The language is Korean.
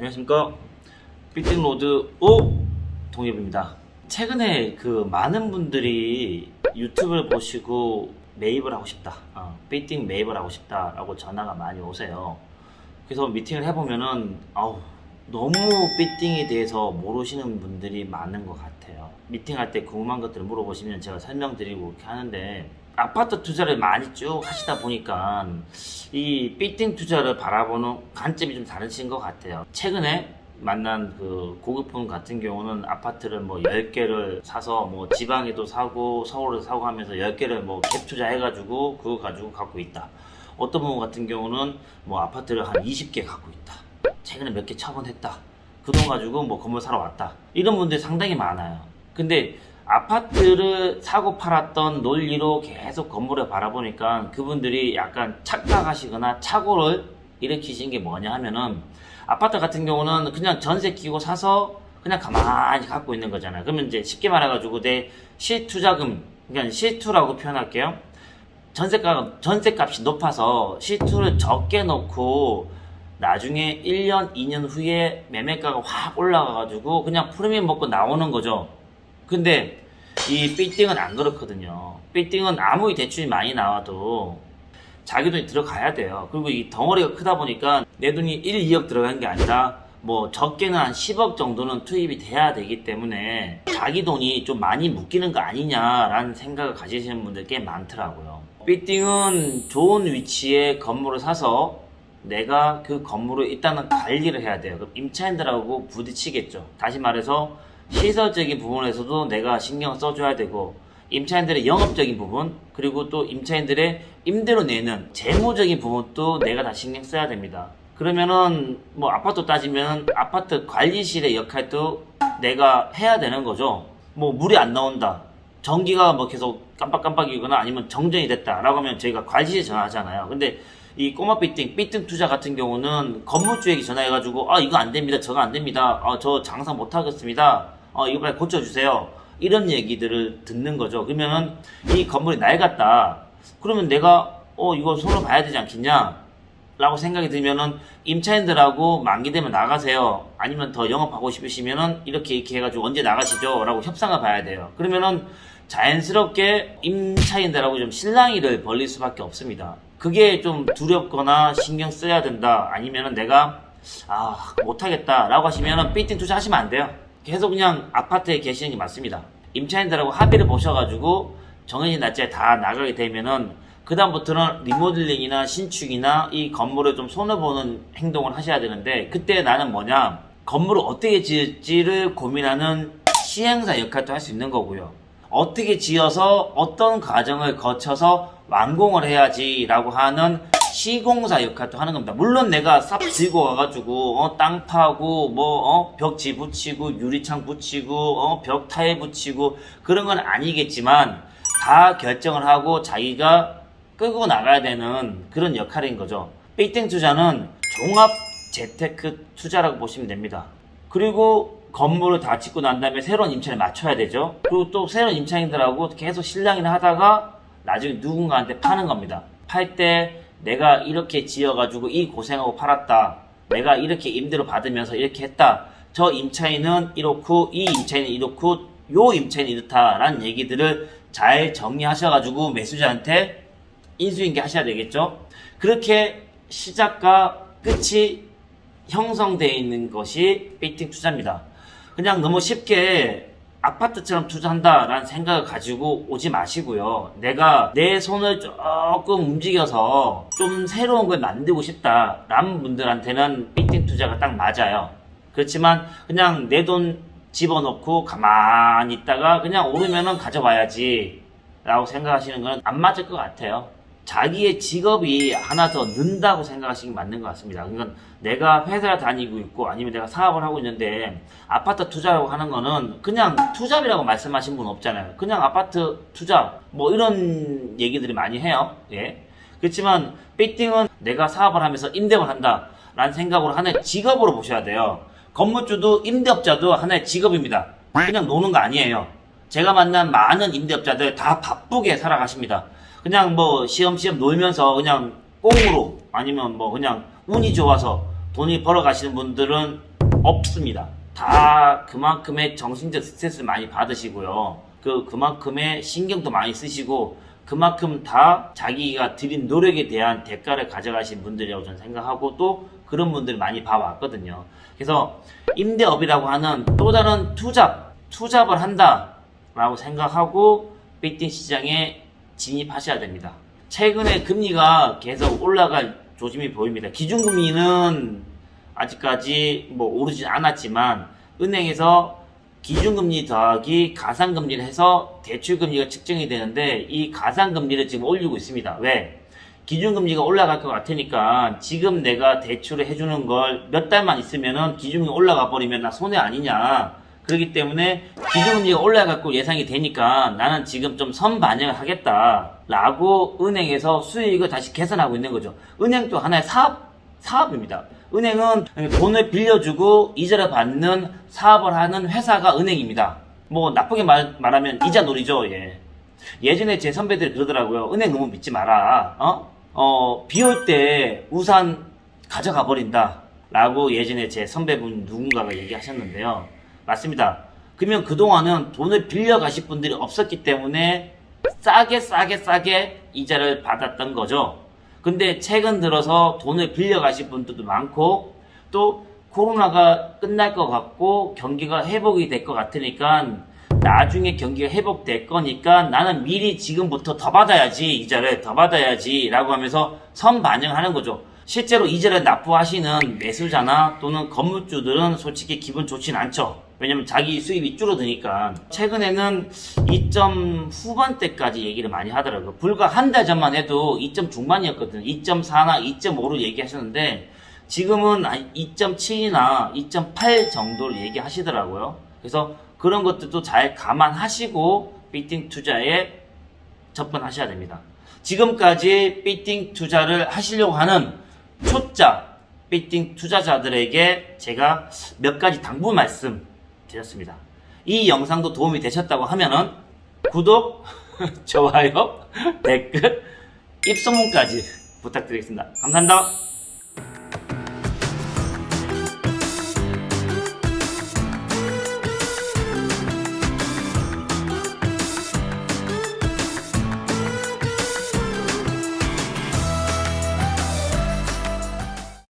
안녕하십니까. 빌딩로드 오 동엽입니다. 최근에 많은 분들이 유튜브를 보시고 매입을 하고 싶다, 빌딩 매입을 하고 싶다 라고 전화가 많이 오세요. 그래서 미팅을 해보면은 너무 빌딩에 대해서 모르시는 분들이 많은 것 같아요. 미팅할 때 궁금한 것들을 물어보시면 제가 설명드리고 이렇게 하는데, 아파트 투자를 많이 쭉 하시다 보니까 이 빌딩 투자를 바라보는 관점이 좀 다르신 것 같아요. 최근에 만난 고객분 같은 경우는 아파트를 10개를 사서 지방에도 사고 서울에도 사고 하면서 10개를 갭 투자해가지고 그거 가지고 갖고 있다. 어떤 분 같은 경우는 아파트를 한 20개 갖고 있다. 최근에 몇 개 처분했다. 그 돈 가지고 건물 사러 왔다. 이런 분들이 상당히 많아요. 근데 아파트를 사고 팔았던 논리로 계속 건물을 바라보니까 그분들이 약간 착각하시거나 착오를 일으키신 게 뭐냐 하면은, 아파트 같은 경우는 그냥 전세 끼고 사서 그냥 가만히 갖고 있는 거잖아요. 그러면 이제 쉽게 말해가지고 내 실투자금, 그러니까 실투라고 표현할게요. 전세값이 높아서 실투를 적게 넣고 나중에 1년, 2년 후에 매매가가 확 올라가가지고 그냥 프리미엄 먹고 나오는 거죠. 근데 이 빌딩은 안 그렇거든요. 빌딩은 아무리 대출이 많이 나와도 자기 돈이 들어가야 돼요. 그리고 이 덩어리가 크다 보니까 내 돈이 1, 2억 들어간 게 아니라 적게는 한 10억 정도는 투입이 돼야 되기 때문에 자기 돈이 좀 많이 묶이는 거 아니냐라는 생각을 가지시는 분들 꽤 많더라고요. 빌딩은 좋은 위치에 건물을 사서 내가 그 건물을 일단은 관리를 해야 돼요. 그럼 임차인들하고 부딪히겠죠. 다시 말해서 시설적인 부분에서도 내가 신경을 써줘야 되고, 임차인들의 영업적인 부분, 그리고 또 임차인들의 임대료 내는 재무적인 부분도 내가 다 신경 써야 됩니다. 그러면은 아파트 따지면 아파트 관리실의 역할도 내가 해야 되는 거죠. 물이 안 나온다, 전기가 계속 깜빡깜빡이거나 아니면 정전이 됐다 라고 하면 저희가 관리실에 전화하잖아요. 근데 이 꼬마 빌딩 투자 같은 경우는 건물주에게 전화해가지고 이거 안 됩니다, 저거 안 됩니다, 저 장사 못 하겠습니다, 이거 빨리 고쳐주세요, 이런 얘기들을 듣는 거죠. 그러면은 이 건물이 낡았다, 그러면 내가 이거 손을 봐야 되지 않겠냐 라고 생각이 들면은 임차인들하고 만기 되면 나가세요, 아니면 더 영업하고 싶으시면은 이렇게 해가지고 언제 나가시죠 라고 협상을 봐야 돼요. 그러면은 자연스럽게 임차인들하고 좀 실랑이를 벌릴 수밖에 없습니다. 그게 좀 두렵거나 신경 써야 된다, 아니면은 내가 못하겠다 라고 하시면은 빌딩 투자하시면 안 돼요. 계속 그냥 아파트에 계시는 게 맞습니다. 임차인들하고 합의를 보셔가지고 정해진 날짜에 다 나가게 되면은 그 다음부터는 리모델링이나 신축이나 이 건물을 좀 손해보는 행동을 하셔야 되는데, 그때 나는 건물을 어떻게 지을지를 고민하는 시행사 역할도 할 수 있는 거고요. 어떻게 지어서 어떤 과정을 거쳐서 완공을 해야지 라고 하는 시공사 역할도 하는 겁니다. 물론 내가 싹 들고 와가지고 땅 파고 벽지 붙이고 유리창 붙이고 벽 타일 붙이고 그런 건 아니겠지만 다 결정을 하고 자기가 끌고 나가야 되는 그런 역할인 거죠. 빌딩 투자는 종합 재테크 투자라고 보시면 됩니다. 그리고 건물을 다 짓고 난 다음에 새로운 임차인을 맞춰야 되죠. 그리고 또 새로운 임차인들하고 계속 실랑이를 하다가 나중에 누군가한테 파는 겁니다. 팔 때 내가 이렇게 지어가지고 이 고생하고 팔았다, 내가 이렇게 임대료 받으면서 이렇게 했다, 저 임차인은 이렇고 이 임차인은 이렇고 요 임차인은 이렇다 라는 얘기들을 잘 정리하셔가지고 매수자한테 인수인계 하셔야 되겠죠. 그렇게 시작과 끝이 형성되어 있는 것이 빌딩 투자입니다. 그냥 너무 쉽게 아파트처럼 투자한다라는 생각을 가지고 오지 마시고요. 내가 내 손을 조금 움직여서 좀 새로운 걸 만들고 싶다라는 분들한테는 빌딩 투자가 딱 맞아요. 그렇지만 그냥 내 돈 집어넣고 가만히 있다가 그냥 오르면은 가져와야지 라고 생각하시는 건 안 맞을 것 같아요. 자기의 직업이 하나 더 는다고 생각하시는 게 맞는 것 같습니다. 그러니까 내가 회사를 다니고 있고 아니면 내가 사업을 하고 있는데 아파트 투자라고 하는 거는 그냥 투잡이라고 말씀하신 분 없잖아요. 그냥 아파트 투자 이런 얘기들이 많이 해요. 예. 그렇지만 빌딩은 내가 사업을 하면서 임대를 한다 라는 생각으로 하나의 직업으로 보셔야 돼요. 건물주도 임대업자도 하나의 직업입니다. 그냥 노는 거 아니에요. 제가 만난 많은 임대업자들 다 바쁘게 살아가십니다. 그냥 시험시험 놀면서 그냥 꽁으로 아니면 그냥 운이 좋아서 돈이 벌어 가시는 분들은 없습니다. 다 그만큼의 정신적 스트레스를 많이 받으시고요. 그만큼의 신경도 많이 쓰시고 그만큼 다 자기가 들인 노력에 대한 대가를 가져가신 분들이라고 저는 생각하고 또 그런 분들을 많이 봐왔거든요. 그래서 임대업이라고 하는 또 다른 투잡을 한다라고 생각하고 빌딩 시장에 진입하셔야 됩니다. 최근에 금리가 계속 올라갈 조짐이 보입니다. 기준금리는 아직까지 뭐 오르진 않았지만 은행에서 기준금리 더하기 가산금리를 해서 대출금리가 측정이 되는데 이 가산금리를 지금 올리고 있습니다. 왜? 기준금리가 올라갈 것 같으니까 지금 내가 대출을 해주는 걸 몇 달만 있으면은 기준금리 올라가 버리면 나 손해 아니냐. 그렇기 때문에 기준금리가 올라갈 거 예상이 되니까 나는 지금 좀 선반영을 하겠다라고 은행에서 수익을 다시 개선하고 있는 거죠. 은행도 하나의 사업입니다. 은행은 돈을 빌려주고 이자를 받는 사업을 하는 회사가 은행입니다. 뭐 나쁘게 말하면 이자놀이죠. 예전에 제 선배들이 그러더라고요. 은행 너무 믿지 마라. 비 올 때 우산 가져가 버린다 라고 예전에 제 선배분 누군가가 얘기하셨는데요. 맞습니다. 그러면 그동안은 돈을 빌려 가실 분들이 없었기 때문에 싸게 이자를 받았던 거죠. 근데 최근 들어서 돈을 빌려 가실 분들도 많고 또 코로나가 끝날 것 같고 경기가 회복이 될 것 같으니까 나중에 경기가 회복될 거니까 나는 미리 지금부터 더 받아야지, 이자를 더 받아야지 라고 하면서 선반영하는 거죠. 실제로 이자를 납부하시는 매수자나 또는 건물주들은 솔직히 기분 좋진 않죠. 왜냐면 자기 수입이 줄어드니까. 최근에는 2점 후반대까지 얘기를 많이 하더라고요. 불과 한 달 전만 해도 2점 중반이었거든요. 2.4나 2.5를 얘기하셨는데 지금은 2.7이나 2.8 정도를 얘기하시더라고요. 그래서 그런 것들도 잘 감안하시고 빌딩 투자에 접근하셔야 됩니다. 지금까지 빌딩 투자를 하시려고 하는 초짜 빌딩 투자자들에게 제가 몇 가지 당부 말씀 드렸습니다. 이 영상도 도움이 되셨다고 하면은 구독, 좋아요, 댓글, 입소문까지 부탁드리겠습니다. 감사합니다.